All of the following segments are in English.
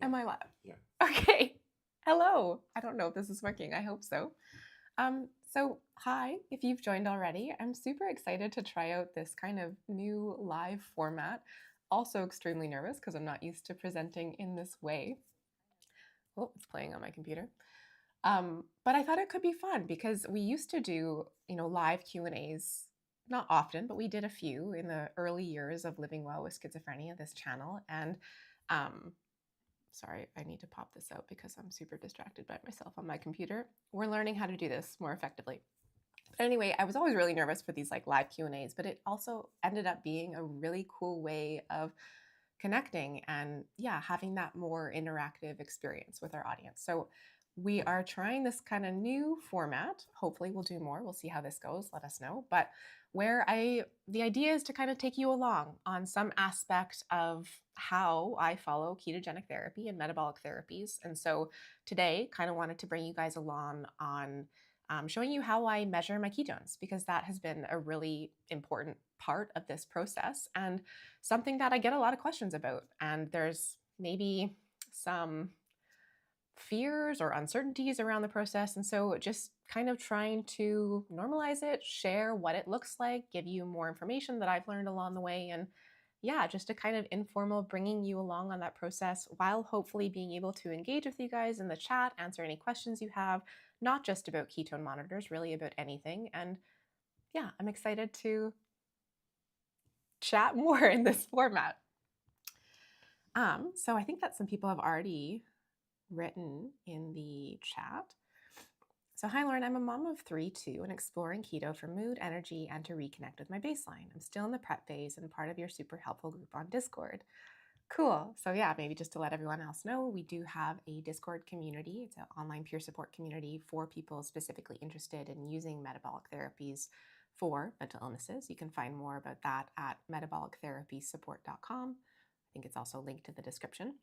Am I live? Yeah. Okay. Hello. I don't know if this is working. I hope so. Hi, if you've joined already, I'm super excited to try out this kind of new live format. Also extremely nervous because I'm not used to presenting in this way. Oh, it's playing on my computer. But I thought it could be fun because we used to do, live Q&As, not often, but we did a few in the early years of living well with schizophrenia, this channel. And um, sorry, I need to pop this out because I'm super distracted by myself on my computer. We're learning how to do this more effectively. But anyway, I was always really nervous for these like live Q&As, but it also ended up being a really cool way of connecting and having that more interactive experience with our audience. So we are trying this kind of new format. Hopefully we'll do more. We'll see how this goes. Let us know. But the idea is to kind of take you along on some aspect of how I follow ketogenic therapy and metabolic therapies. And so today kind of wanted to bring you guys along on showing you how I measure my ketones, because that has been a really important part of this process and something that I get a lot of questions about. And there's maybe some fears or uncertainties around the process. And so just kind of trying to normalize it, share what it looks like, give you more information that I've learned along the way. And just a kind of informal bringing you along on that process while hopefully being able to engage with you guys in the chat, answer any questions you have, not just about ketone monitors, really about anything. And I'm excited to chat more in this format. So I think that some people have already written in the chat. So, hi Lauren, I'm a mom of 3 too and exploring keto for mood, energy, and to reconnect with my baseline. I'm still in the prep phase and part of your super helpful group on Discord. Cool. So, maybe just to let everyone else know, we do have a Discord community. It's an online peer support community for people specifically interested in using metabolic therapies for mental illnesses. You can find more about that at metabolictherapysupport.com. I think it's also linked in the description.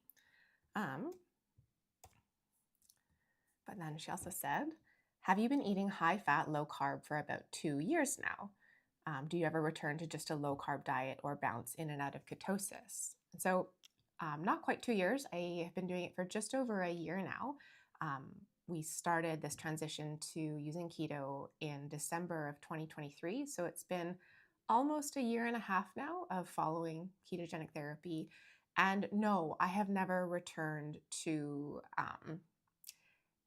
But then she also said, have you been eating high fat, low carb for about 2 years now? Do you ever return to just a low carb diet or bounce in and out of ketosis? And so, not quite 2 years. I have been doing it for just over a year now. We started this transition to using keto in December of 2023. So it's been almost a year and a half now of following ketogenic therapy. And no, I have never returned to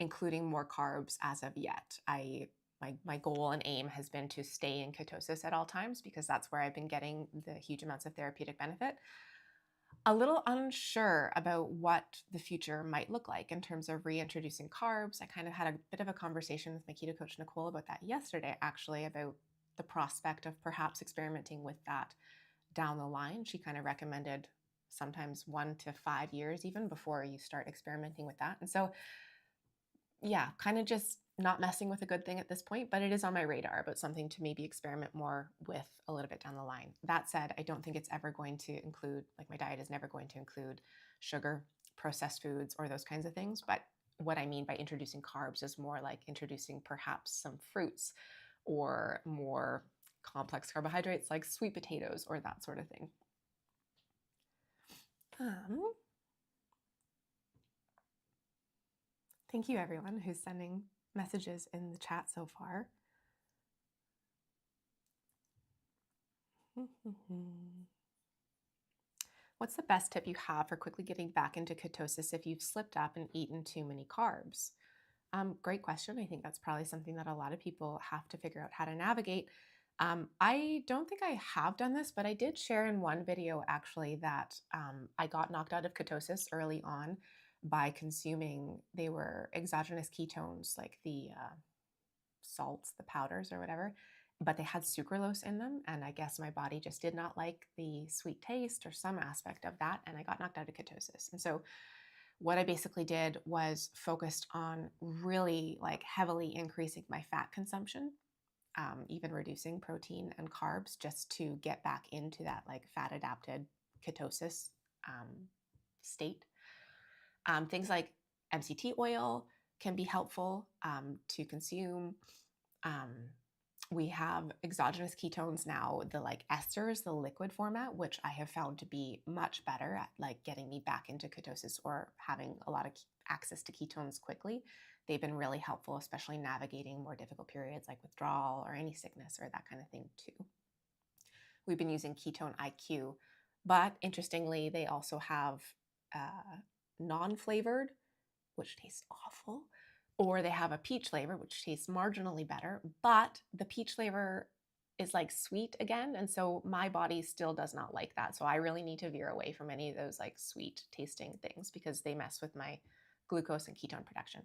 including more carbs as of yet. My goal and aim has been to stay in ketosis at all times because that's where I've been getting the huge amounts of therapeutic benefit. A little unsure about what the future might look like in terms of reintroducing carbs. I kind of had a bit of a conversation with my keto coach, Nicole, about that yesterday, actually, about the prospect of perhaps experimenting with that down the line. She kind of recommended sometimes 1 to 5 years even before you start experimenting with that. And so kind of just not messing with a good thing at this point, but it is on my radar, but something to maybe experiment more with a little bit down the line. That said, I don't think it's ever going to include, like my diet is never going to include sugar, processed foods, or those kinds of things. But what I mean by introducing carbs is more like introducing perhaps some fruits or more complex carbohydrates like sweet potatoes or that sort of thing. Thank you, everyone who's sending messages in the chat so far. What's the best tip you have for quickly getting back into ketosis if you've slipped up and eaten too many carbs? Great question. I think that's probably something that a lot of people have to figure out how to navigate. I don't think I have done this, but I did share in one video actually that I got knocked out of ketosis early on by consuming, they were exogenous ketones, like the salts, the powders or whatever, but they had sucralose in them. And I guess my body just did not like the sweet taste or some aspect of that. And I got knocked out of ketosis. And so what I basically did was focused on really like heavily increasing my fat consumption, even reducing protein and carbs just to get back into that like fat adapted ketosis state. Things like MCT oil can be helpful to consume. We have exogenous ketones now, the like esters, the liquid format, which I have found to be much better at like getting me back into ketosis or having a lot of access to ketones quickly. They've been really helpful, especially navigating more difficult periods like withdrawal or any sickness or that kind of thing too. We've been using Ketone IQ, but interestingly, they also have non-flavored, which tastes awful, or they have a peach flavor, which tastes marginally better, but the peach flavor is like sweet again. And so my body still does not like that. So I really need to veer away from any of those like sweet tasting things because they mess with my glucose and ketone production.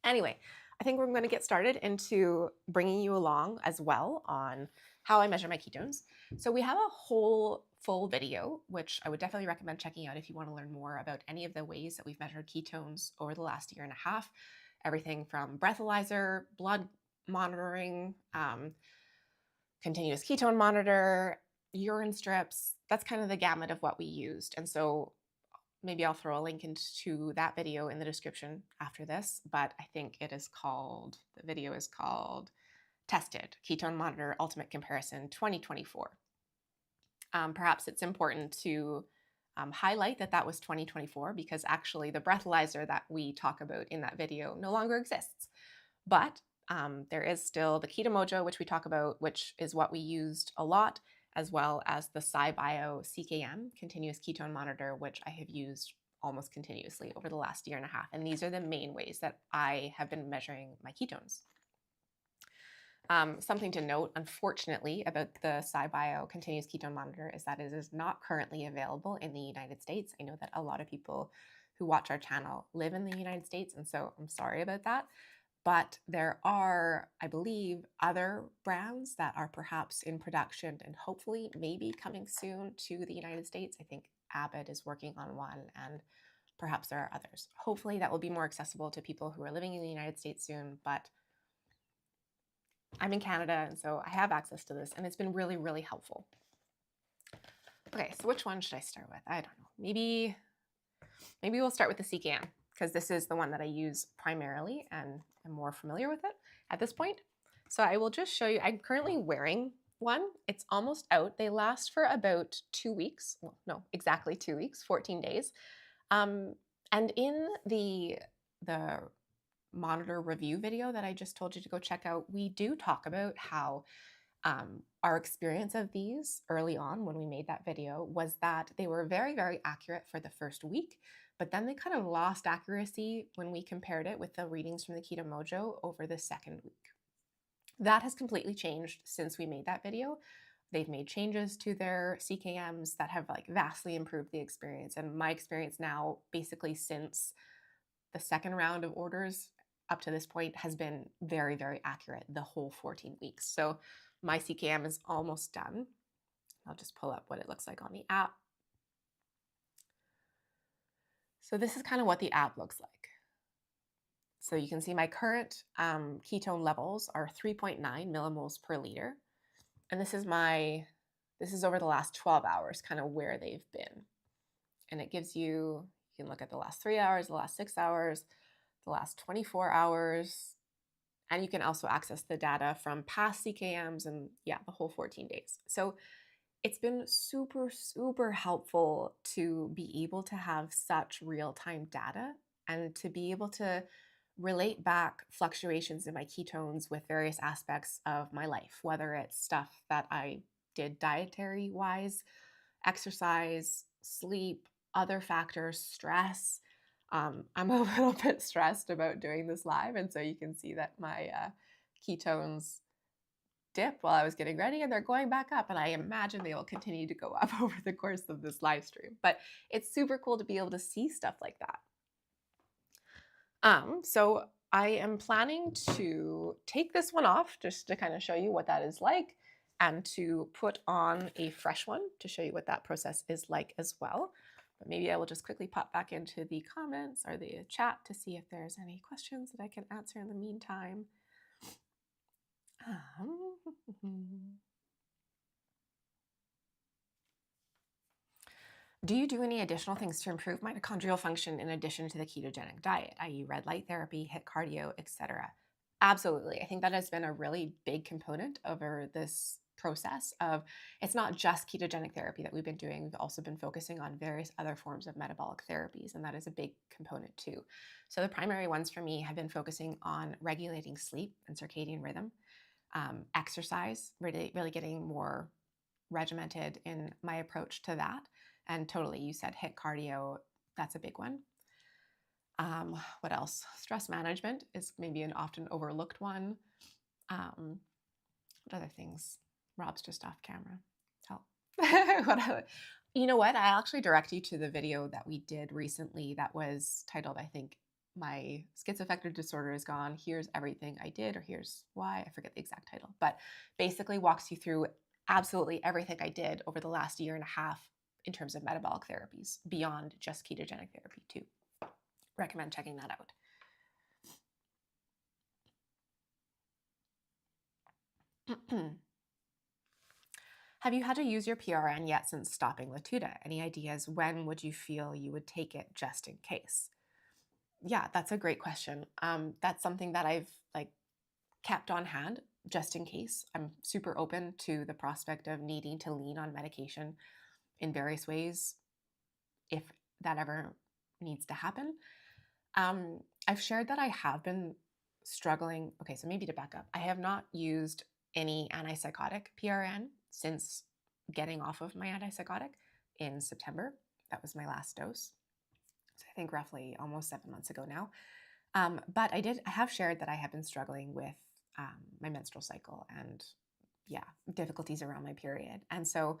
Anyway, I think we're going to get started into bringing you along as well on how I measure my ketones. So we have a whole full video, which I would definitely recommend checking out if you want to learn more about any of the ways that we've measured ketones over the last year and a half. Everything from breathalyzer, blood monitoring, continuous ketone monitor, urine strips. That's kind of the gamut of what we used. And so maybe I'll throw a link into that video in the description after this, but I think the video is called Tested, Ketone Monitor Ultimate Comparison 2024. Perhaps it's important to highlight that was 2024 because actually the breathalyzer that we talk about in that video no longer exists. But there is still the Keto Mojo, which we talk about, which is what we used a lot, as well as the Sibio CKM, Continuous Ketone Monitor, which I have used almost continuously over the last year and a half. And these are the main ways that I have been measuring my ketones. Something to note, unfortunately, about the Sibio Continuous Ketone Monitor is that it is not currently available in the United States. I know that a lot of people who watch our channel live in the United States, and so I'm sorry about that. But there are, I believe, other brands that are perhaps in production and hopefully maybe coming soon to the United States. I think Abbott is working on one and perhaps there are others. Hopefully that will be more accessible to people who are living in the United States soon, but I'm in Canada and so I have access to this and it's been really, really helpful. Okay, so which one should I start with? I don't know. Maybe we'll start with the CKM because this is the one that I use primarily and I'm more familiar with it at this point. So I will just show you, I'm currently wearing one. It's almost out. They last for about 2 weeks. Well, no, exactly 2 weeks, 14 days. And in the monitor review video that I just told you to go check out, we do talk about how our experience of these early on when we made that video was that they were very, very accurate for the first week, but then they kind of lost accuracy when we compared it with the readings from the Keto Mojo over the second week. That has completely changed since we made that video. They've made changes to their CKMs that have like vastly improved the experience. And my experience now, basically since the second round of orders up to this point, has been very, very accurate the whole 14 weeks. So my CKM is almost done. I'll just pull up what it looks like on the app. So this is kind of what the app looks like. So you can see my current ketone levels are 3.9 millimoles per liter. And this is over the last 12 hours, kind of where they've been. And it gives you can look at the last 3 hours, the last 6 hours, the last 24 hours, and you can also access the data from past CKMs and the whole 14 days. So it's been super, super helpful to be able to have such real-time data and to be able to relate back fluctuations in my ketones with various aspects of my life, whether it's stuff that I did dietary-wise, exercise, sleep, other factors, stress. I'm a little bit stressed about doing this live, and so you can see that my ketones dipped while I was getting ready, and they're going back up, and I imagine they will continue to go up over the course of this live stream. But it's super cool to be able to see stuff like that. So I am planning to take this one off just to kind of show you what that is like and to put on a fresh one to show you what that process is like as well. But maybe I will just quickly pop back into the comments or the chat to see if there's any questions that I can answer in the meantime. Do you do any additional things to improve mitochondrial function in addition to the ketogenic diet, i.e. red light therapy, HIIT cardio, etc.? Absolutely. I think that has been a really big component over this process of it's not just ketogenic therapy that we've been doing. We've also been focusing on various other forms of metabolic therapies, and that is a big component too. So the primary ones for me have been focusing on regulating sleep and circadian rhythm, exercise, really getting more regimented in my approach to that. And totally, you said hit cardio, that's a big one. What else? Stress management is maybe an often overlooked one. What other things? Rob's just off camera. Tell. You know what? I'll actually direct you to the video that we did recently that was titled, I think, My Schizoaffective Disorder is Gone. Here's everything I did, or here's why. I forget the exact title, but basically walks you through absolutely everything I did over the last year and a half in terms of metabolic therapies beyond just ketogenic therapy too. Recommend checking that out. Have you had to use your PRN yet since stopping Latuda? Any ideas when would you feel you would take it just in case? Yeah, that's a great question. That's something that I've kept on hand just in case. I'm super open to the prospect of needing to lean on medication in various ways if that ever needs to happen. I've shared that I have been struggling. Okay, so maybe to back up, I have not used any antipsychotic PRN since getting off of my antipsychotic in September. That was my last dose. So I think roughly almost 7 months ago now. But I have shared that I have been struggling with my menstrual cycle and difficulties around my period. And so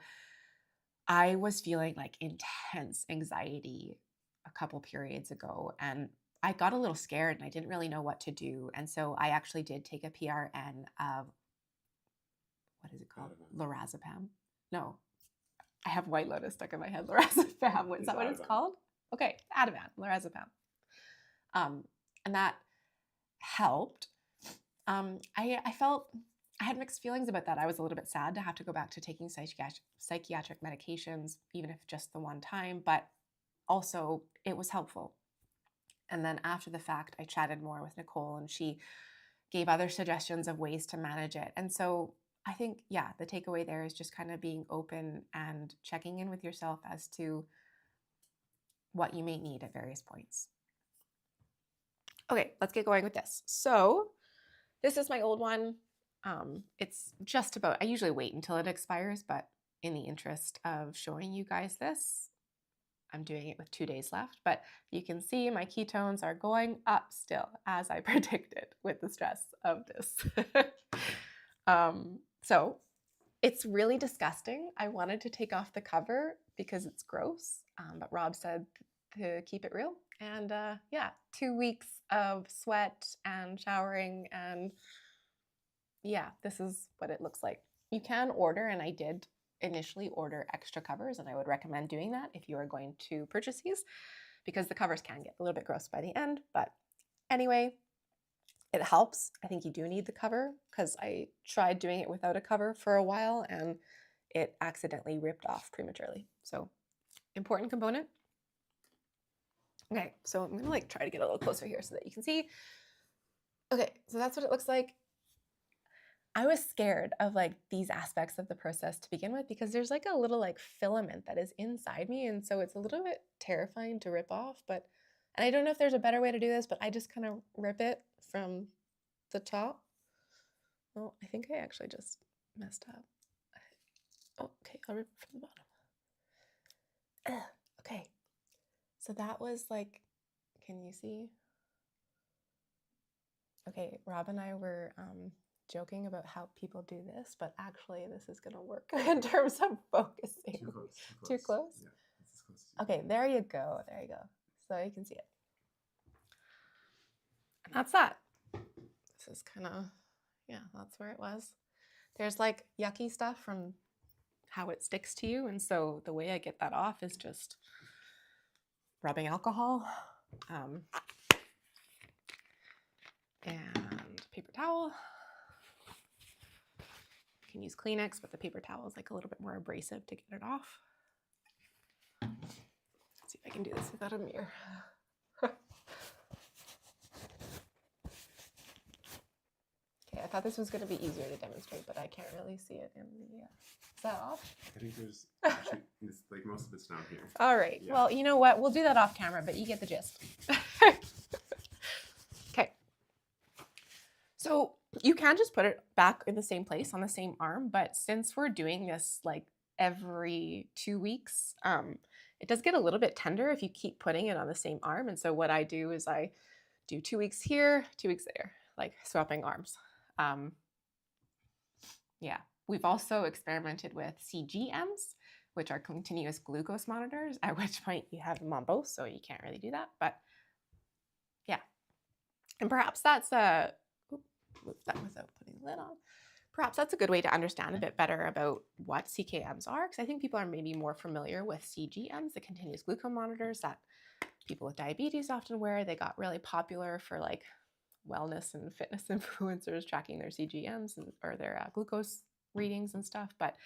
I was feeling like intense anxiety a couple periods ago, and I got a little scared and I didn't really know what to do. And so I actually did take a PRN of, what is it called? Lorazepam. No, I have White Lotus stuck in my head. Lorazepam. Is that what it's called? Okay, Ativan, lorazepam. And that helped. I felt I had mixed feelings about that. I was a little bit sad to have to go back to taking psychiatric medications, even if just the one time, but also it was helpful. And then after the fact, I chatted more with Nicole and she gave other suggestions of ways to manage it. And so I think, the takeaway there is just kind of being open and checking in with yourself as to what you may need at various points. Okay, let's get going with this. So this is my old one. It's just about, I usually wait until it expires, but in the interest of showing you guys this, I'm doing it with 2 days left, but you can see my ketones are going up still, as I predicted with the stress of this. So it's really disgusting. I wanted to take off the cover because it's gross, but Rob said to keep it real. And 2 weeks of sweat and showering, and this is what it looks like. You can order, and I did initially order extra covers, and I would recommend doing that if you are going to purchase these because the covers can get a little bit gross by the end. But anyway, it helps. I think you do need the cover because I tried doing it without a cover for a while and it accidentally ripped off prematurely. So important component. Okay, so I'm gonna try to get a little closer here so that you can see. Okay, so that's what it looks like. I was scared of these aspects of the process to begin with because there's a little filament that is inside me, and so it's a little bit terrifying to rip off. And I don't know if there's a better way to do this, but I just kind of rip it from the top. Oh, I think I actually just messed up. Oh, okay, I'll rip it from the bottom. Okay, so that was can you see? Okay, Rob and I were joking about how people do this, but actually this is gonna work in terms of focusing. Too close. Too close? Yeah, it's as close as okay, there you go. There you go. So you can see it. And that's that. This is kind of, that's where it was. There's yucky stuff from how it sticks to you. And so the way I get that off is just rubbing alcohol and paper towel. You can use Kleenex, but the paper towel is a little bit more abrasive to get it off. Let's see if I can do this without a mirror. thought this was going to be easier to demonstrate, but I can't really see it in the, is that off? I think there's, actually, it's, like most of it's down here. All right. Yeah. Well, you know what? We'll do that off camera, but you get the gist. Okay. So you can just put it back in the same place on the same arm, but since we're doing this like every 2 weeks, it does get a little bit tender if you keep putting it on the same arm. And so what I do is I do 2 weeks here, 2 weeks there, like swapping arms. Yeah, we've also experimented with CGMs, which are continuous glucose monitors, at which point you have them on both, so you can't really do that. But yeah, and perhaps that's a, move that without putting the lid on. Perhaps that's a good way to understand a bit better about what CKMs are, because I think people are maybe more familiar with CGMs, the continuous glucose monitors that people with diabetes often wear. They got really popular for like wellness and fitness influencers tracking their CGMs or their glucose readings and stuff. But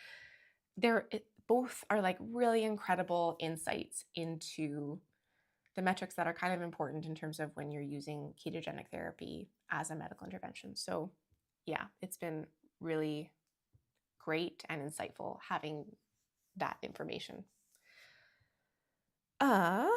both are like really incredible insights into the metrics that are kind of important in terms of when you're using ketogenic therapy as a medical intervention. So yeah, it's been really great and insightful having that information. I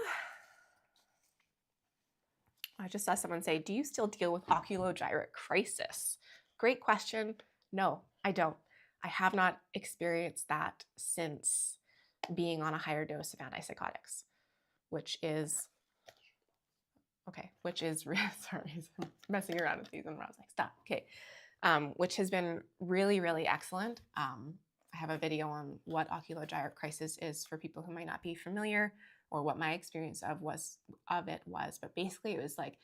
just saw someone say, do you still deal with oculogyrate crisis? Great question. No, I don't. I have not experienced that since being on a higher dose of antipsychotics, which is, sorry, I'm messing around with these and I was like, stop, okay. Which has been really, really excellent. I have a video on what oculogyrate crisis is for people who might not be familiar, or what my experience of it was. But basically it was like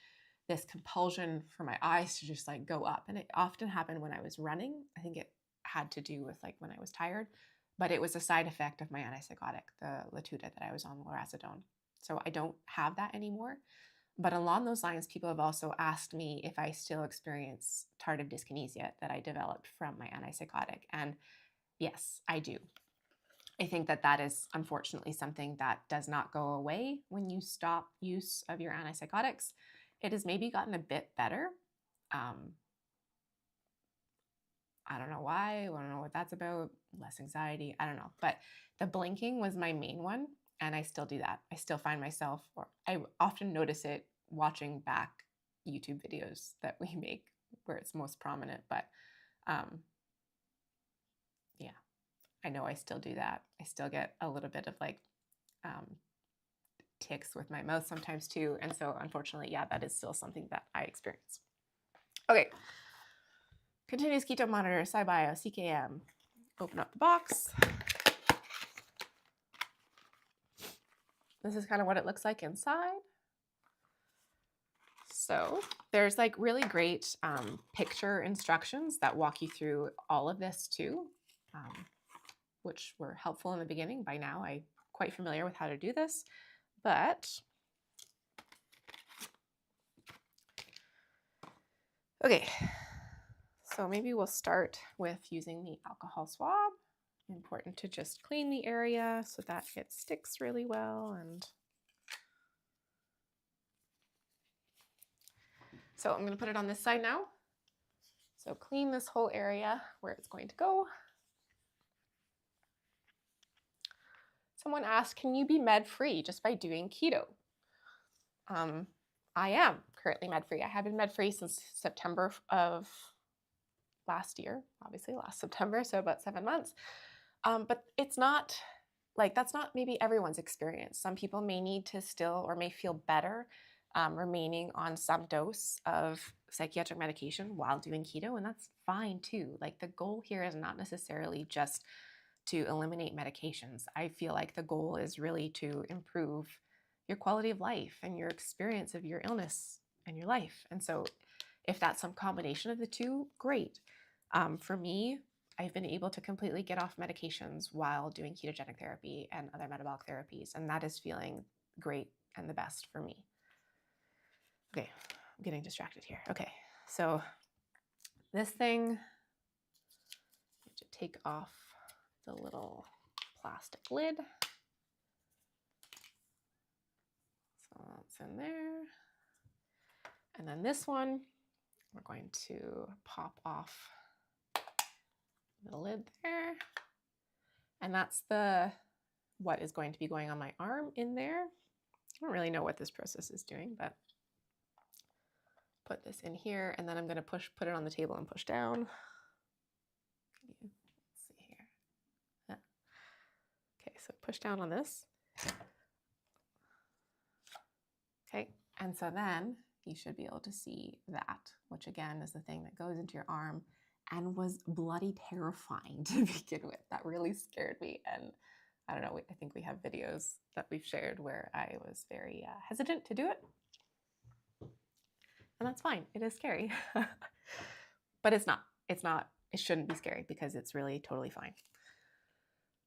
this compulsion for my eyes to just like go up. And it often happened when I was running. I think it had to do with like when I was tired, but it was a side effect of my antipsychotic, the Latuda that I was on, lorazepam. So I don't have that anymore. But along those lines, people have also asked me if I still experience tardive dyskinesia that I developed from my antipsychotic. And yes, I do. I think that is unfortunately something that does not go away when you stop use of your antipsychotics. It has maybe gotten a bit better. I don't know why. I don't know what that's about. Less anxiety. I don't know. But the blinking was my main one. And I still do that. I still find myself, or I often notice it watching back YouTube videos that we make where it's most prominent. But yeah, I know I still do that. I still get a little bit of like tics with my mouth sometimes too. And so unfortunately, yeah, that is still something that I experience. Okay. Continuous keto monitor, Sibio, CKM. Open up the box. This is kind of what it looks like inside. So there's like really great picture instructions that walk you through all of this too, which were helpful in the beginning. By now, I'm quite familiar with how to do this, but okay. So maybe we'll start with using the alcohol swab. Important to just clean the area so that it sticks really well. And so I'm going to put it on this side now. So clean this whole area where it's going to go. Someone asked, can you be med-free just by doing keto? I am currently med-free. I have been med-free since September of last year, obviously last September, so about 7 months. But it's not like, that's not maybe everyone's experience. Some people may need to still, or may feel better remaining on some dose of psychiatric medication while doing keto, and that's fine too. Like the goal here is not necessarily just to eliminate medications. I feel like the goal is really to improve your quality of life and your experience of your illness and your life. And so if that's some combination of the two, great. For me, I've been able to completely get off medications while doing ketogenic therapy and other metabolic therapies, and that is feeling great and the best for me. Okay, I'm getting distracted here. Okay, so this thing, you have to take off the little plastic lid. So that's in there. And then this one, we're going to pop off the lid there. And that's what is going to be going on my arm in there. I don't really know what this process is doing, but put this in here, and then I'm going to put it on the table and push down. Let's see here. Yeah. Okay, so push down on this. Okay, and so then you should be able to see that, which again is the thing that goes into your arm and was bloody terrifying to begin with. That really scared me. And I don't know, I think we have videos that we've shared where I was very hesitant to do it. And that's fine. It is scary. But it's not. It shouldn't be scary because it's really totally fine.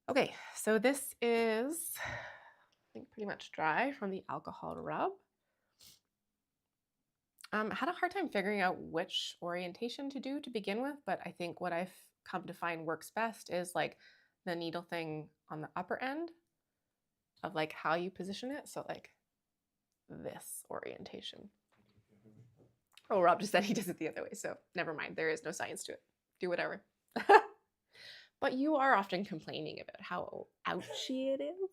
Okay, so this is, I think, pretty much dry from the alcohol rub. I had a hard time figuring out which orientation to do to begin with, but I think what I've come to find works best is like the needle thing on the upper end of like how you position it. So like this orientation. Oh, Rob just said he does it the other way, so never mind. There is no science to it. Do whatever. But you are often complaining about how ouchy it is.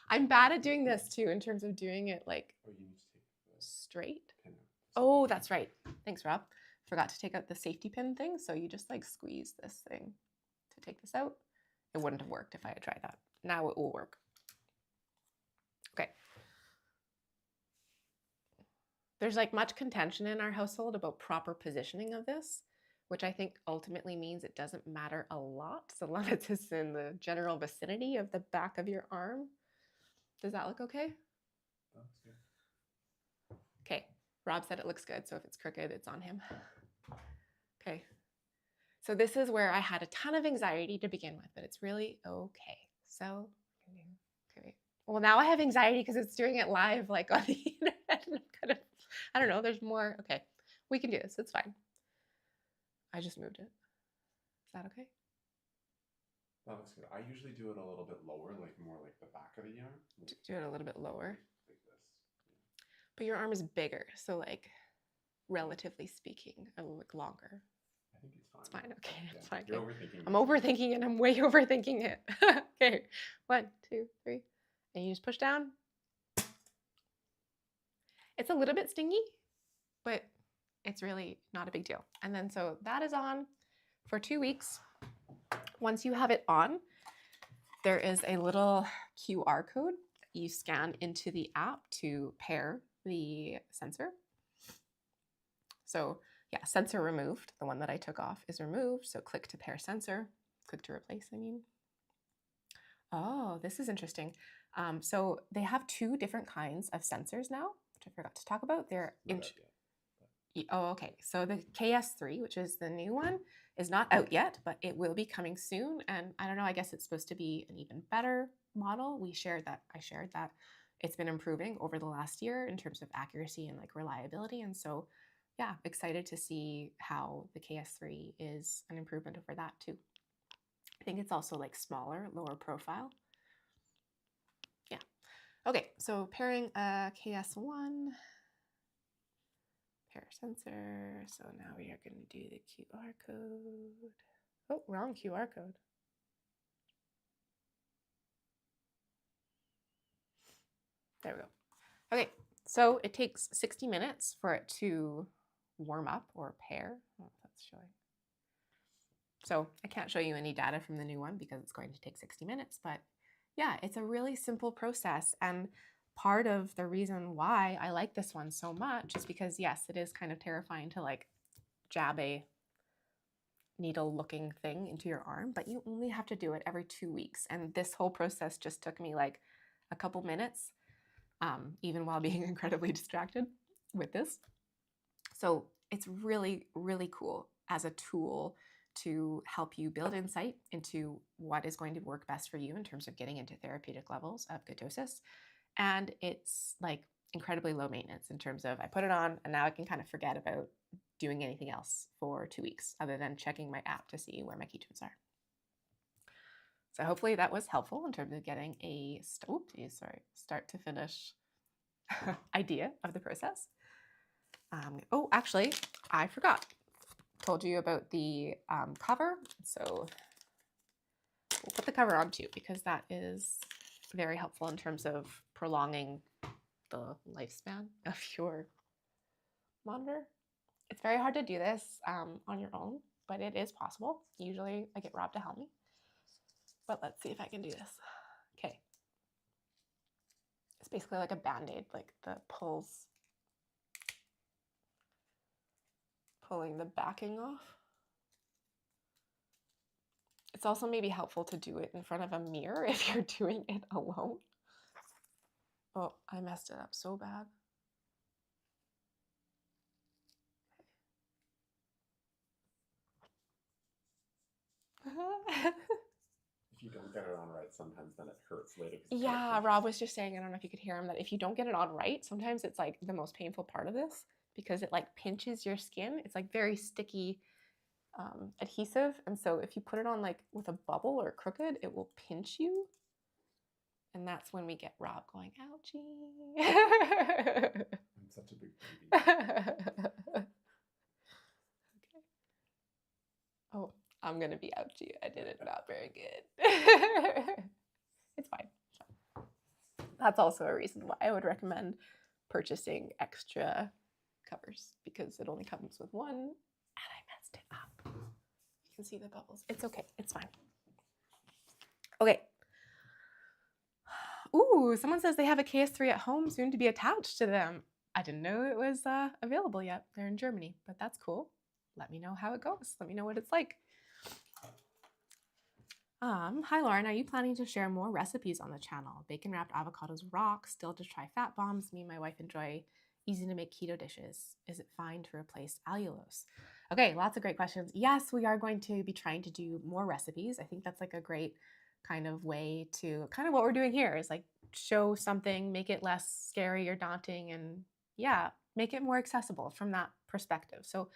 I'm bad at doing this too, in terms of doing it like straight. Oh, that's right. Thanks, Rob. Forgot to take out the safety pin thing. So you just like squeeze this thing to take this out. It wouldn't have worked if I had tried that. Now it will work. Okay. There's like much contention in our household about proper positioning of this, which I think ultimately means it doesn't matter a lot so long as it's in the general vicinity of the back of your arm. Does that look okay? That looks good. Okay. Rob said it looks good, so if it's crooked, it's on him. Okay. So this is where I had a ton of anxiety to begin with, but it's really okay. So, okay. Well, now I have anxiety because it's doing it live, like on the internet. I don't know, there's more. Okay, we can do this. It's fine. I just moved it. Is that okay? That looks good. I usually do it a little bit lower, like more like the back of the arm. Like, do it a little bit lower. Like this. Yeah. But your arm is bigger, so like, relatively speaking, a little longer. I think it's fine. It's fine. Okay, Yeah. it's fine. You're Okay. overthinking. I'm overthinking it. I'm way overthinking it. Okay, 1, 2, 3, and you just push down. It's a little bit stingy, but it's really not a big deal. And then so that is on for 2 weeks. Once you have it on, there is a little QR code that you scan into the app to pair the sensor. So yeah, sensor removed. The one that I took off is removed. So click to pair sensor, click to replace, I mean. Oh, this is interesting. So they have 2 different kinds of sensors now, which I forgot to talk about. They're oh, okay. So the KS3, which is the new one, is not out yet, but it will be coming soon. And I don't know, I guess it's supposed to be an even better model. I shared that it's been improving over the last year in terms of accuracy and like reliability. And so, yeah, excited to see how the KS3 is an improvement over that too. I think it's also like smaller, lower profile. Yeah. Okay, so pairing KS1. Pair sensor. So now we are going to do the QR code. Oh, wrong QR code. There we go. Okay, so it takes 60 minutes for it to warm up or pair. Oh, that's showing. So I can't show you any data from the new one because it's going to take 60 minutes, but yeah, it's a really simple process. And part of the reason why I like this one so much is because, yes, it is kind of terrifying to like jab a needle looking thing into your arm, but you only have to do it every 2 weeks. And this whole process just took me like a couple minutes, even while being incredibly distracted with this. So it's really, really cool as a tool to help you build insight into what is going to work best for you in terms of getting into therapeutic levels of ketosis. And it's like incredibly low maintenance in terms of I put it on and now I can kind of forget about doing anything else for 2 weeks other than checking my app to see where my ketones are. So hopefully that was helpful in terms of getting a start to finish idea of the process. Oh, actually, I forgot. Told you about the cover. So we'll put the cover on too, because that is very helpful in terms of prolonging the lifespan of your monitor. It's very hard to do this on your own, but it is possible. Usually I get Rob to help me. But let's see if I can do this. Okay. It's basically like a Band-Aid, like the pulling the backing off. It's also maybe helpful to do it in front of a mirror if you're doing it alone. Oh, I messed it up so bad. If you don't get it on right, sometimes then it hurts later. Yeah, Rob was just saying, I don't know if you could hear him, that if you don't get it on right, sometimes it's like the most painful part of this because it like pinches your skin. It's like very sticky adhesive. And so if you put it on like with a bubble or crooked, it will pinch you. And that's when we get Rob going, ouchie. I'm such a big baby. Okay. Oh, I'm going to be ouchie. I did it not very good. It's fine. That's also a reason why I would recommend purchasing extra covers, because it only comes with one and I messed it up. You can see the bubbles. It's okay. It's fine. Okay. Ooh, someone says they have a KS3 at home, soon to be attached to them. I didn't know it was available yet. They're in Germany, but that's cool. Let me know how it goes. Let me know what it's like. Hi Lauren, are you planning to share more recipes on the channel? Bacon wrapped avocados rock, still to try fat bombs. Me and my wife enjoy easy to make keto dishes. Is it fine to replace allulose? Okay, lots of great questions. Yes, we are going to be trying to do more recipes. I think that's like a great kind of way to, kind of what we're doing here is like show something, make it less scary or daunting, and yeah, make it more accessible from that perspective. So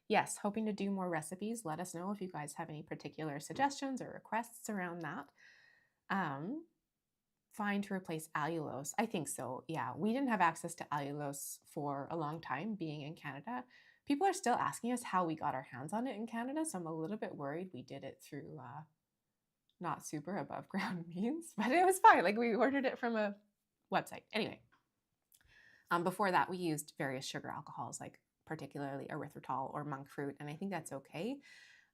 yes, hoping to do more recipes. Let us know if you guys have any particular suggestions or requests around that. Fine to replace allulose? I think so. Yeah, we didn't have access to allulose for a long time being in Canada. People are still asking us how we got our hands on it in Canada, so I'm a little bit worried we did it through not super above ground means, but it was fine. Like we ordered it from a website. Anyway, before that, we used various sugar alcohols like particularly erythritol or monk fruit, and I think that's okay.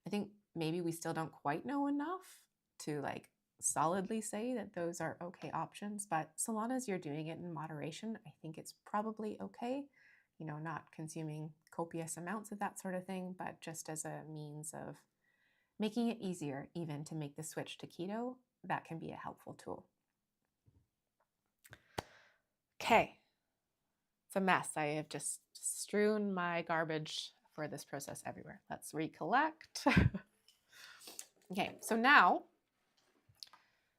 I think maybe we still don't quite know enough to like solidly say that those are okay options, but so long as you're doing it in moderation, I think it's probably okay. You know, not consuming copious amounts of that sort of thing, but just as a means of making it easier even to make the switch to keto, that can be a helpful tool. Okay. It's a mess. I have just strewn my garbage for this process everywhere. Let's recollect. Okay, so now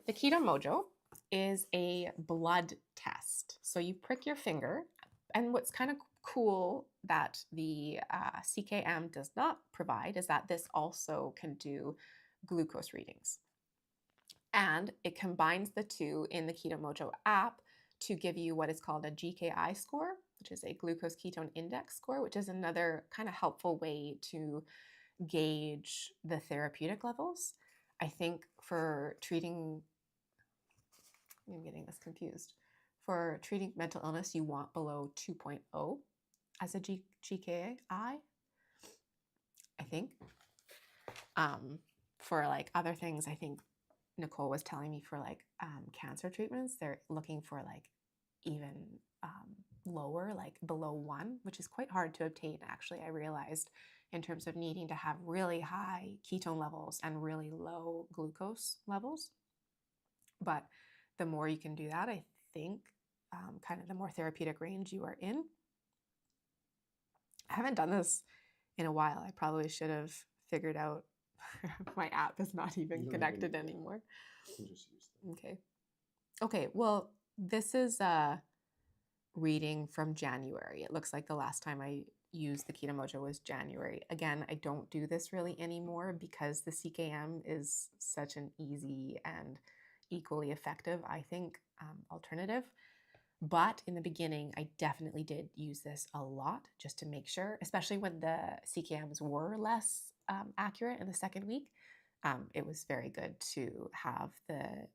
the Keto Mojo is a blood test. So you prick your finger, and what's kind of cool that the CKM does not provide is that this also can do glucose readings. And it combines the two in the Keto Mojo app to give you what is called a GKI score, which is a glucose ketone index score, which is another kind of helpful way to gauge the therapeutic levels. I think for treating, I'm getting this confused. For treating mental illness, you want below 2.0 as a GKI, I think. For like other things, I think Nicole was telling me for like cancer treatments, they're looking for like even lower, like below 1, which is quite hard to obtain. Actually, I realized in terms of needing to have really high ketone levels and really low glucose levels. But the more you can do that, I think kind of the more therapeutic range you are in. I haven't done this in a while. I probably should have figured out my app is not even connected anymore. You can just use them. Okay. Okay, well, this is a reading from January. It looks like the last time I used the Keto Mojo was January. Again, I don't do this really anymore because the CKM is such an easy and equally effective, I think, alternative. But in the beginning, I definitely did use this a lot just to make sure, especially when the CKMs were less accurate in the second week. It was very good to have the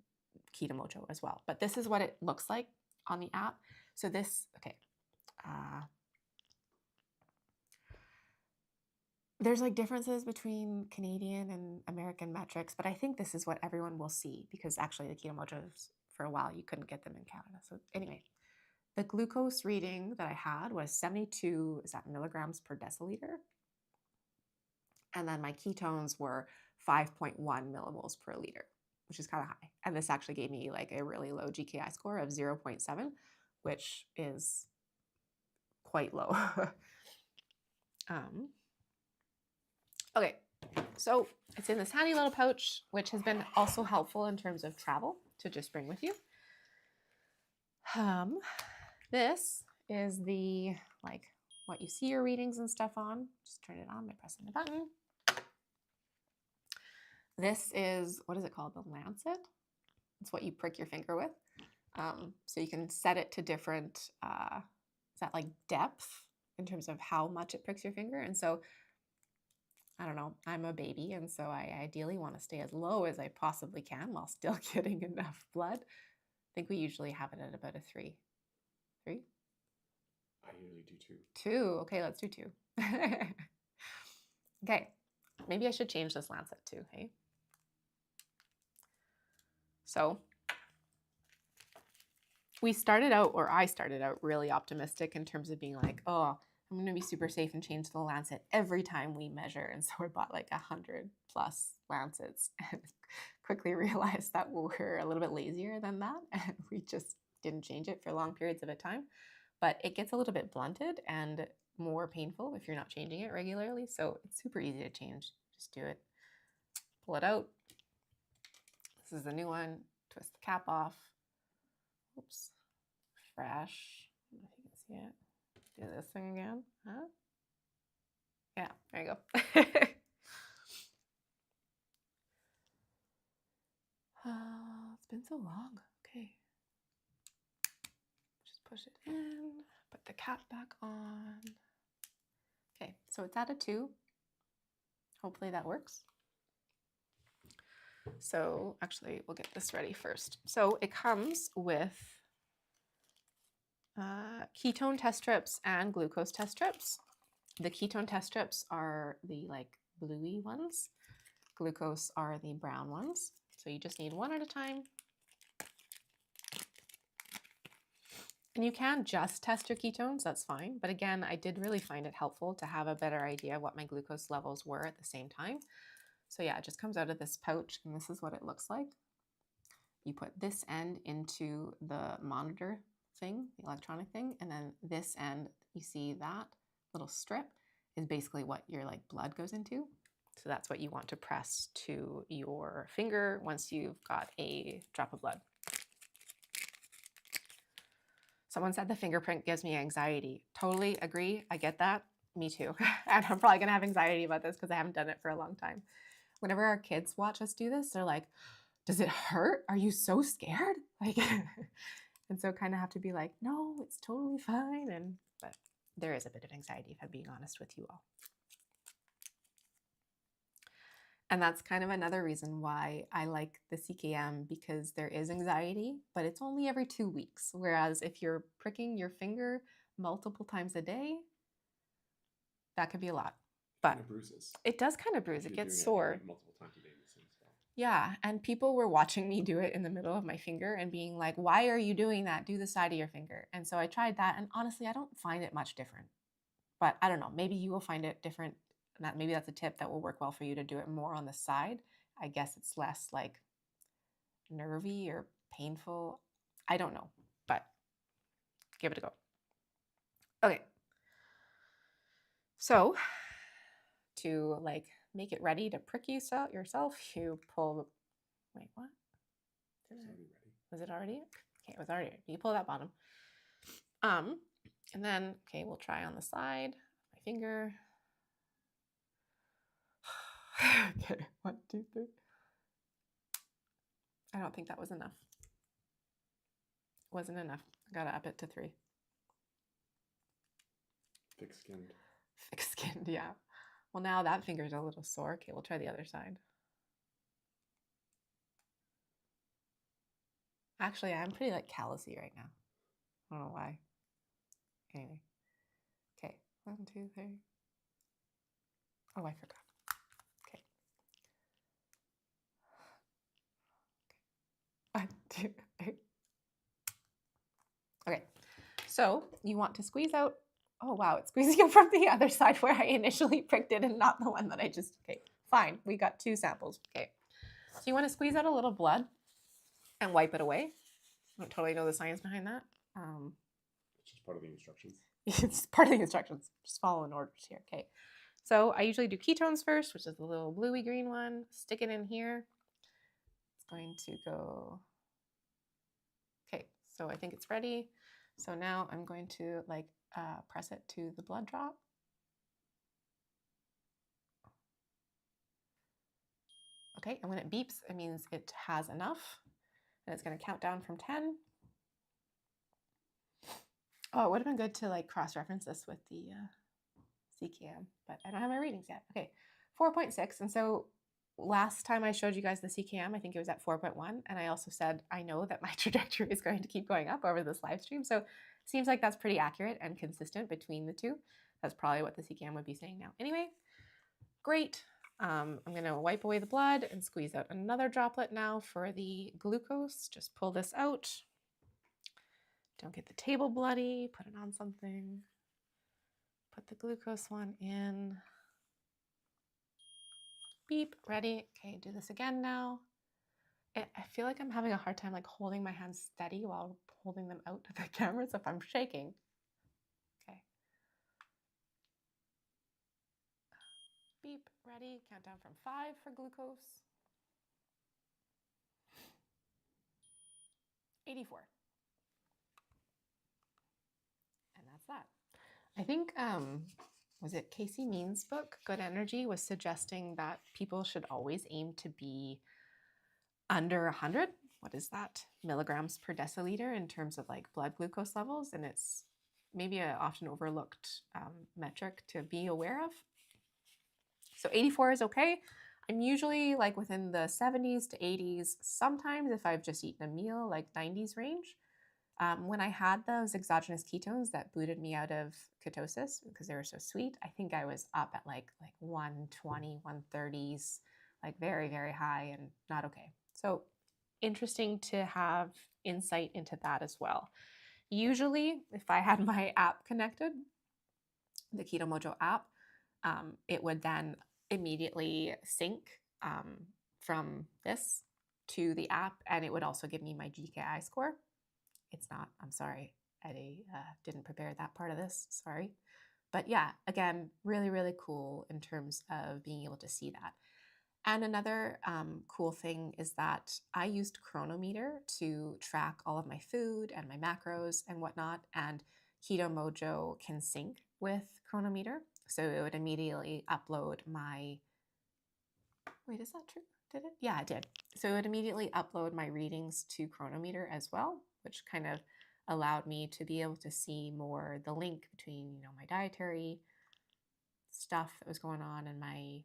Keto Mojo as well. But this is what it looks like on the app. So this, okay. There's like differences between Canadian and American metrics, but I think this is what everyone will see because actually the Keto Mojos, for a while, you couldn't get them in Canada. So anyway, the glucose reading that I had was 72 milligrams per deciliter. And then my ketones were 5.1 millimoles per liter, which is kind of high. And this actually gave me like a really low GKI score of 0.7, which is quite low. Okay, so it's in this handy little pouch, which has been also helpful in terms of travel to just bring with you. This is the, like, what you see your readings and stuff on. Just turn it on by pressing the button. This is, what is it called? The lancet. It's what you prick your finger with. So you can set it to different, is that like depth in terms of how much it pricks your finger? And so, I don't know, I'm a baby, and so I ideally want to stay as low as I possibly can while still getting enough blood. I think we usually have it at about a 3. 3? I usually do 2. 2. Okay, let's do 2. Okay, maybe I should change this lancet too, hey? So I started out really optimistic in terms of being like, oh, I'm going to be super safe and change the lancet every time we measure. And so I bought like 100 plus lancets and quickly realized that we're a little bit lazier than that. And we just didn't change it for long periods of a time. But it gets a little bit blunted and more painful if you're not changing it regularly. So it's super easy to change. Just do it. Pull it out. This is the new one. Twist the cap off. Oops. Fresh. I don't know if you can see it. Do this thing again. Huh? Yeah, there you go. It's been so long. Okay. Just push it in. Put the cap back on. Okay, so it's at a 2. Hopefully that works. So actually, we'll get this ready first. So it comes with ketone test strips and glucose test strips. The ketone test strips are the like bluey ones. Glucose are the brown ones. So you just need one at a time. And you can just test your ketones, that's fine. But again, I did really find it helpful to have a better idea of what my glucose levels were at the same time. So yeah, it just comes out of this pouch and this is what it looks like. You put this end into the monitor thing, the electronic thing, and then this end, you see that little strip is basically what your like blood goes into. So that's what you want to press to your finger once you've got a drop of blood. Someone said the fingerprint gives me anxiety. Totally agree. I get that. Me too. And I'm probably going to have anxiety about this because I haven't done it for a long time. Whenever our kids watch us do this, they're like, does it hurt? Are you so scared? Like, and so kind of have to be like, no, it's totally fine. But there is a bit of anxiety if I'm being honest with you all. And that's kind of another reason why I like the CKM, because there is anxiety, but it's only every 2 weeks. Whereas if you're pricking your finger multiple times a day, that could be a lot. But it bruises. It does kind of bruise. It gets sore. Multiple times a day makes sense. Yeah, and people were watching me do it in the middle of my finger and being like, why are you doing that? Do the side of your finger. And so I tried that, and honestly, I don't find it much different. But I don't know, maybe you will find it different. Maybe that's a tip that will work well for you to do it more on the side. I guess it's less like nervy or painful. I don't know, but give it a go. Okay. So to like make it ready to prick yourself, you pull, wait, what? Was it already? Okay, it was already. You pull that bottom. And then, okay, we'll try on the side. My finger. Okay, 1, 2, 3. I don't think that was enough. Wasn't enough. Gotta up it to 3. Thick-skinned. Thick-skinned, yeah. Well, now that finger's a little sore. Okay, we'll try the other side. Actually, I'm pretty like callousy right now. I don't know why. Anyway. Okay, 1, 2, 3. Oh, I forgot. Okay. 1, 2, 3. Okay, so you want to squeeze out. Oh, wow, it's squeezing out from the other side where I initially pricked it and not the one that I just, okay, fine. We got 2 samples. Okay, so you want to squeeze out a little blood and wipe it away. I don't totally know the science behind that. It's just part of the instructions. It's part of the instructions. Just following orders here. Okay. So I usually do ketones first, which is the little bluey green one. Stick it in here. It's going to go. Okay. So I think it's ready. So now I'm going to like press it to the blood drop. Okay. And when it beeps, it means it has enough. And it's going to count down from 10. Oh, it would have been good to like cross-reference this with the CKM, but I don't have my readings yet. Okay, 4.6. And so last time I showed you guys the CKM, I think it was at 4.1. And I also said, I know that my trajectory is going to keep going up over this live stream. So it seems like that's pretty accurate and consistent between the two. That's probably what the CKM would be saying now. Anyway, great. I'm going to wipe away the blood and squeeze out another droplet now for the glucose. Just pull this out. Don't get the table bloody. Put it on something. Put the glucose one in. Beep, ready. Okay, do this again now. I feel like I'm having a hard time like holding my hands steady while holding them out to the camera, so if I'm shaking. Okay. Beep, ready. Count down from 5 for glucose. 84. And that's that. I think, was it Casey Means' book, Good Energy, was suggesting that people should always aim to be under 100. What is that? Milligrams per deciliter in terms of like blood glucose levels. And it's maybe an often overlooked metric to be aware of. So 84 is okay. I'm usually like within the 70s to 80s. Sometimes if I've just eaten a meal, like 90s range. When I had those exogenous ketones that booted me out of ketosis because they were so sweet, I think I was up at like 120, 130s, like very, very high and not okay. So interesting to have insight into that as well. Usually, if I had my app connected, the Keto Mojo app, it would then immediately sync from this to the app, and it would also give me my GKI score. It's not, I'm sorry, I didn't prepare that part of this, sorry. But yeah, again, really, really cool in terms of being able to see that. And another cool thing is that I used Chronometer to track all of my food and my macros and whatnot, and Keto Mojo can sync with Chronometer. So it would immediately upload my, wait, is that true? Did it? Yeah, it did. So it would immediately upload my readings to Chronometer as well, which kind of allowed me to be able to see more the link between, you know, my dietary stuff that was going on and my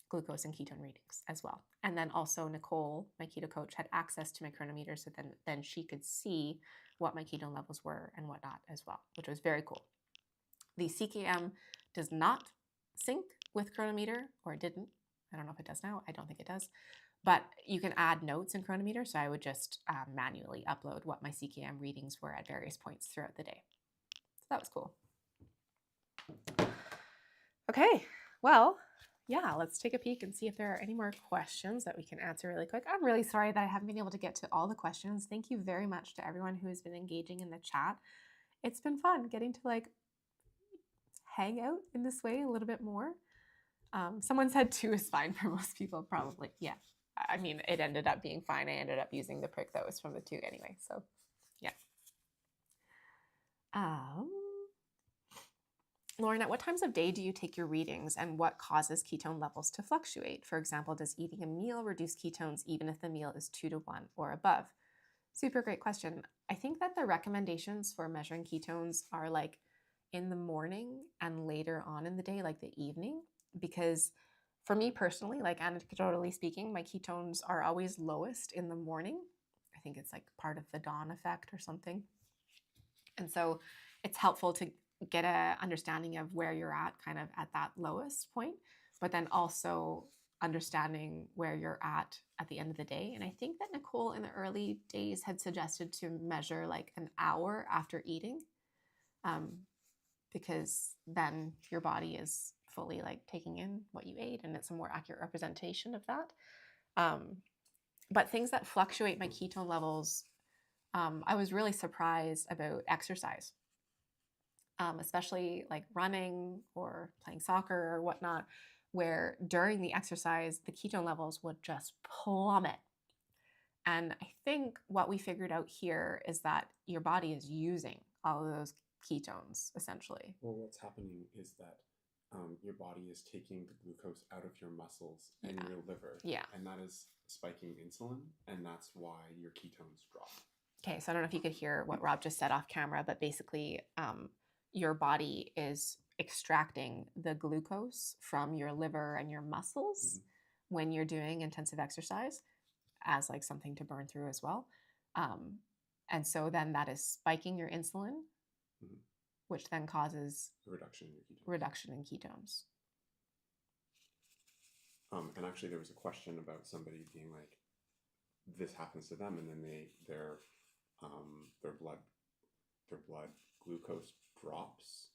glucose and ketone readings as well. And then also Nicole, my keto coach, had access to my Chronometer, so then she could see what my ketone levels were and whatnot as well, which was very cool. The CKM does not sync with Chronometer, or it didn't. I don't know if it does now. I don't think it does. But you can add notes in Chronometer, so I would just manually upload what my CKM readings were at various points throughout the day. So that was cool. Okay, well, yeah, let's take a peek and see if there are any more questions that we can answer really quick. I'm really sorry that I haven't been able to get to all the questions. Thank you very much to everyone who has been engaging in the chat. It's been fun getting to like hang out in this way a little bit more. Someone said 2 is fine for most people, probably. Yeah. I mean, it ended up being fine. I ended up using the prick that was from the 2 anyway. So, yeah. Lauren, at what times of day do you take your readings and what causes ketone levels to fluctuate? For example, does eating a meal reduce ketones even if the meal is 2 to 1 or above? Super great question. I think that the recommendations for measuring ketones are like in the morning and later on in the day, like the evening, because for me personally, like anecdotally speaking, my ketones are always lowest in the morning. I think it's like part of the dawn effect or something. And so it's helpful to get a understanding of where you're at kind of at that lowest point, but then also understanding where you're at the end of the day. And I think that Nicole in the early days had suggested to measure like an hour after eating, um, because then your body is fully like taking in what you ate and it's a more accurate representation of that. Um, but things that fluctuate my ketone levels, I was really surprised about exercise, especially like running or playing soccer or whatnot, where during the exercise, the ketone levels would just plummet. And I think what we figured out here is that your body is using all of those ketones essentially. Well, what's happening is that your body is taking the glucose out of your muscles and Yeah. your liver, Yeah. and that is spiking insulin, and that's why your ketones drop. Okay, so I don't know if you could hear what Rob just said off camera, but basically, your body is extracting the glucose from your liver and your muscles when you're doing intensive exercise as like something to burn through as well. Um, and so then that is spiking your insulin, which then causes reduction in your ketones. Reduction in ketones. And actually, there was a question about somebody being like, this happens to them, and then their blood glucose drops.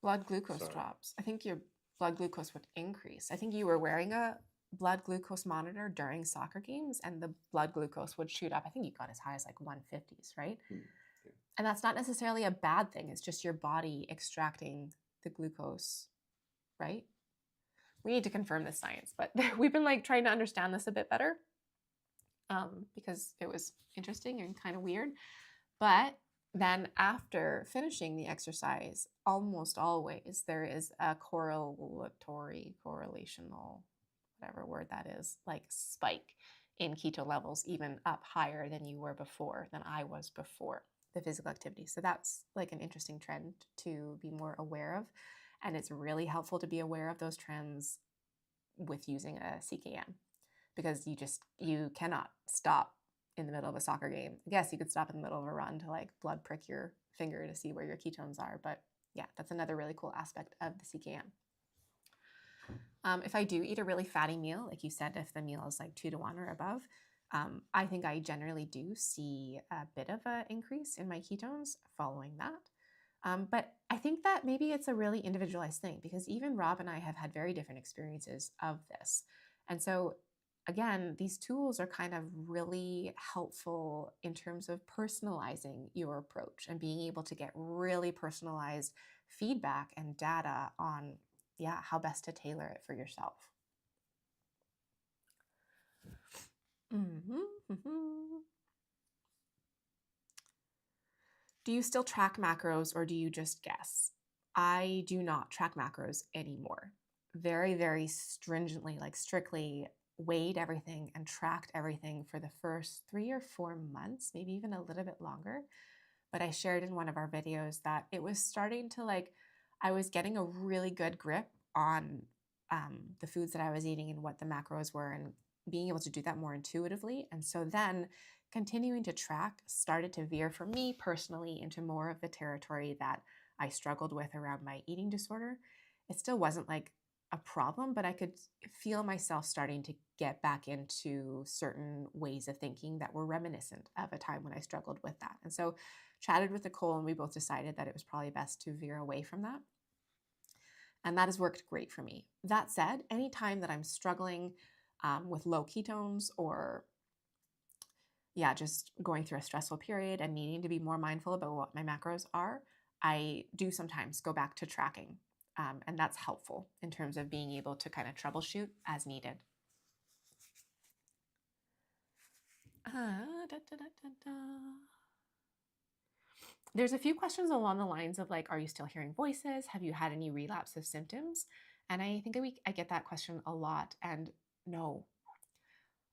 Blood glucose drops. I think your blood glucose would increase. I think you were wearing a blood glucose monitor during soccer games, and the blood glucose would shoot up. I think you got as high as like 150s, right? Yeah. And that's not necessarily a bad thing. It's just your body extracting the glucose, right? We need to confirm this science, but we've been like trying to understand this a bit better, because it was interesting and kind of weird. But then after finishing the exercise, almost always there is a correlational, whatever word that is, like spike in keto levels, even up higher than you were before, than I was before the physical activity. So that's like an interesting trend to be more aware of. And it's really helpful to be aware of those trends with using a CKM, because you cannot stop in the middle of a soccer game. I guess you could stop in the middle of a run to like blood prick your finger to see where your ketones are. But yeah, that's another really cool aspect of the CKM. If I do eat a really fatty meal, like you said, if the meal is like 2-to-1 or above, I think I generally do see a bit of an increase in my ketones following that. But I think that maybe it's a really individualized thing, because even Rob and I have had very different experiences of this. And so again, these tools are kind of really helpful in terms of personalizing your approach and being able to get really personalized feedback and data on, how best to tailor it for yourself. Do you still track macros or do you just guess? I do not track macros anymore. Very, very stringently, like strictly weighed everything and tracked everything for the first 3 or 4 months, maybe even a little bit longer. But I shared in one of our videos that it was starting to I was getting a really good grip on the foods that I was eating and what the macros were, and being able to do that more intuitively. And so then continuing to track started to veer for me personally into more of the territory that I struggled with around my eating disorder. It still wasn't like a problem, but I could feel myself starting to get back into certain ways of thinking that were reminiscent of a time when I struggled with that. And so chatted with Nicole, and we both decided that it was probably best to veer away from that. And that has worked great for me. That said, anytime that I'm struggling with low ketones, or just going through a stressful period and needing to be more mindful about what my macros are, I do sometimes go back to tracking. And that's helpful in terms of being able to kind of troubleshoot as needed. There's a few questions along the lines of like, are you still hearing voices? Have you had any relapse of symptoms? And I think I get that question a lot. And no,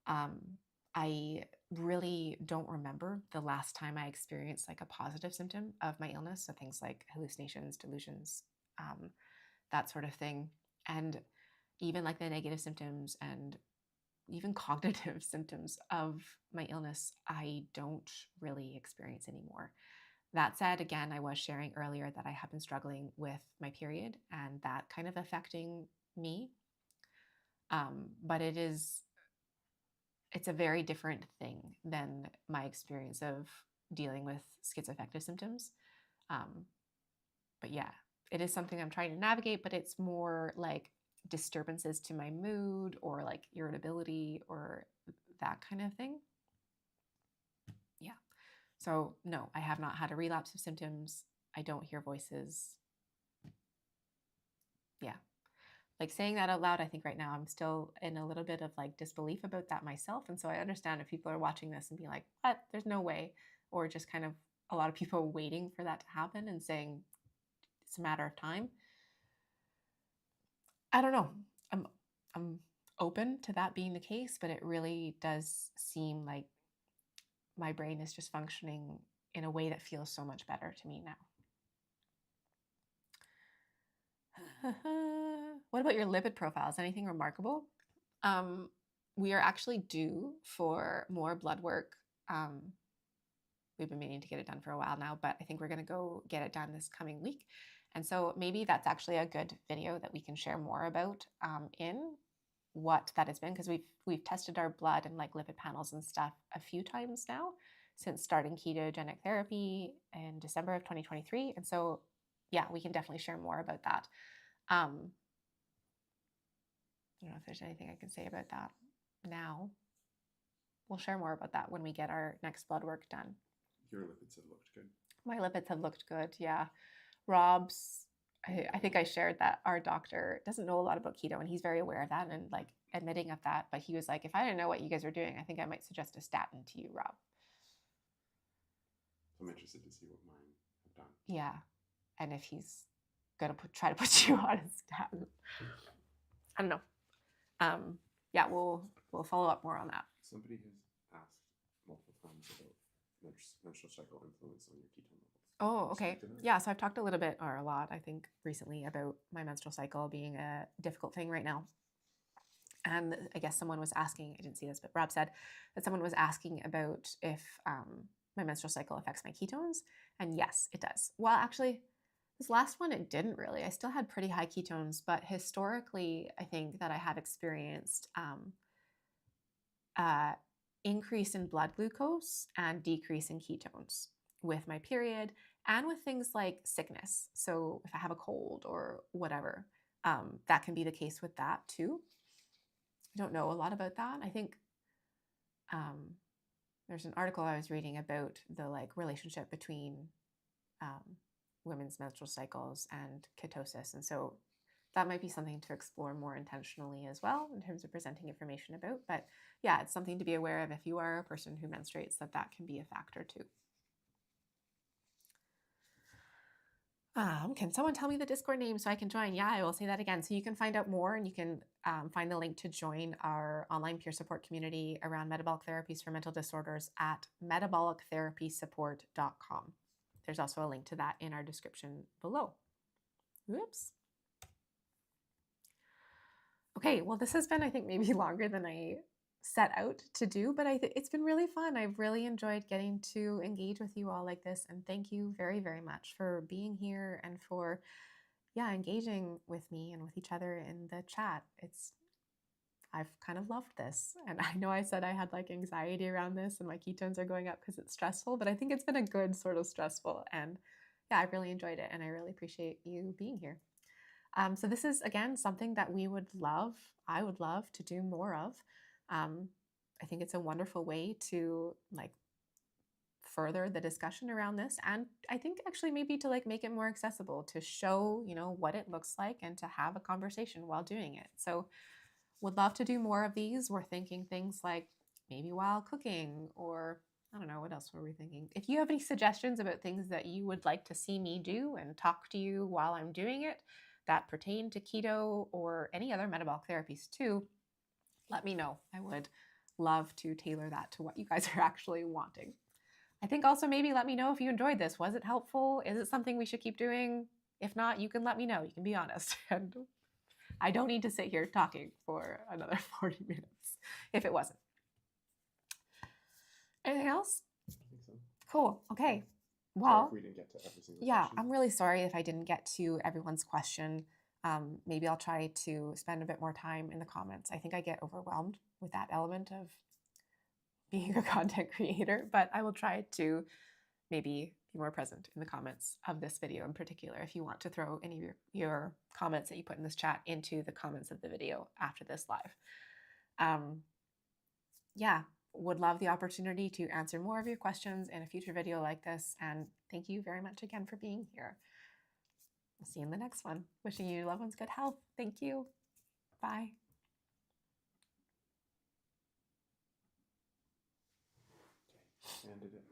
I really don't remember the last time I experienced like a positive symptom of my illness. So things like hallucinations, delusions, um, that sort of thing. And even like the negative symptoms and even cognitive symptoms of my illness, I don't really experience anymore. That said, again, I was sharing earlier that I have been struggling with my period and that kind of affecting me. But it's a very different thing than my experience of dealing with schizoaffective symptoms. Um, but yeah, it is something I'm trying to navigate, but it's more like disturbances to my mood or like irritability or that kind of thing. Yeah. So, no, I have not had a relapse of symptoms. I don't hear voices. Yeah. Like saying that out loud, I think right now I'm still in a little bit of like disbelief about that myself. And so I understand if people are watching this and be like, what? There's no way. Or just kind of a lot of people waiting for that to happen and saying it's a matter of time. I don't know. I'm open to that being the case, but it really does seem like my brain is just functioning in a way that feels so much better to me now. What about your lipid profiles? Anything remarkable? Um, we are actually due for more blood work. We've been meaning to get it done for a while now, but I think we're going to go get it done this coming week. And so maybe that's actually a good video that we can share more about in what that has been, because we've tested our blood and like lipid panels and stuff a few times now since starting ketogenic therapy in December of 2023. And so yeah, we can definitely share more about that. I don't know if there's anything I can say about that now. We'll share more about that when we get our next blood work done. Your lipids have looked good. My lipids have looked good, yeah. Rob's, I think I shared that our doctor doesn't know a lot about keto and he's very aware of that and like admitting of that. But he was like, if I didn't know what you guys are doing, I think I might suggest a statin to you, Rob. So I'm interested to see what mine have done. Yeah. And if he's going to try to put you on a statin. I don't know. Yeah, we'll follow up more on that. Somebody has asked multiple times about menstrual cycle influence on your ketone levels. Oh, okay. Yeah, so I've talked a little bit or a lot, I think, recently about my menstrual cycle being a difficult thing right now. And I guess someone was asking, I didn't see this, but Rob said that someone was asking about if my menstrual cycle affects my ketones. And yes, it does. Well, actually, this last one, it didn't really. I still had pretty high ketones, but historically, I think that I have experienced increase in blood glucose and decrease in ketones with my period and with things like sickness. So if I have a cold or whatever, that can be the case with that too. I don't know a lot about that. I think there's an article I was reading about the like relationship between women's menstrual cycles and ketosis, and so that might be something to explore more intentionally as well in terms of presenting information about. But yeah, it's something to be aware of if you are a person who menstruates, that can be a factor too. Can someone tell me the Discord name so I can join? Yeah, I will say that again. So you can find out more and you can find the link to join our online peer support community around metabolic therapies for mental disorders at metabolictherapysupport.com. There's also a link to that in our description below. Whoops. Okay, well, this has been, I think, maybe longer than I set out to do, but it's been really fun. I've really enjoyed getting to engage with you all like this. And thank you very, very much for being here and for, yeah, engaging with me and with each other in the chat. I've kind of loved this. And I know I said I had like anxiety around this and my ketones are going up because it's stressful, but I think it's been a good sort of stressful. And yeah, I've really enjoyed it. And I really appreciate you being here. So this is, again, something that I would love to do more of. I think it's a wonderful way to like further the discussion around this. And I think actually maybe to like make it more accessible, to show, what it looks like and to have a conversation while doing it. So would love to do more of these. We're thinking things like maybe while cooking, or I don't know, what else were we thinking? If you have any suggestions about things that you would like to see me do and talk to you while I'm doing it that pertain to keto or any other metabolic therapies too, let me know. I would love to tailor that to what you guys are actually wanting. I think also maybe let me know if you enjoyed this. Was it helpful? Is it something we should keep doing? If not, you can let me know. You can be honest. And I don't need to sit here talking for another 40 minutes if it wasn't. Anything else? I think so. Cool. Okay. Sorry Well, if we didn't get to every single yeah, question. I'm really sorry if I didn't get to everyone's question. Maybe I'll try to spend a bit more time in the comments. I think I get overwhelmed with that element of being a content creator, but I will try to maybe be more present in the comments of this video in particular. If you want to throw any of your comments that you put in this chat into the comments of the video after this live. Yeah, would love the opportunity to answer more of your questions in a future video like this. And thank you very much again for being here. We'll see you in the next one. Wishing you loved ones good health. Thank you. Bye. Okay, ended it.